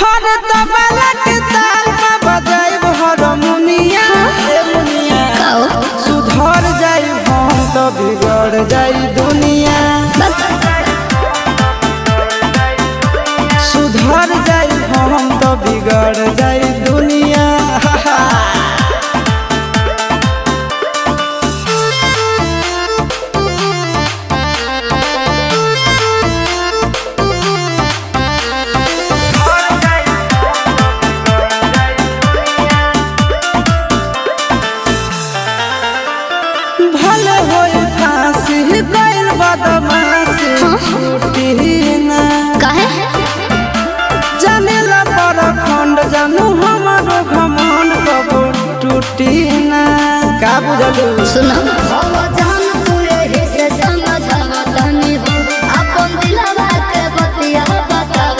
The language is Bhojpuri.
हर तबलक ताल में बजाइब हारमोनिया सुधर जाई हम तो बिगड़ जाई दुनिया सुधर जाई हम तो बिगड़ जाई दुनिया भले होई फांसी गइल बदमाशी छूटी ना काहे जानेला परखंड जानू हमारो घमंड कबो टूटी ना का बुझलू सुनो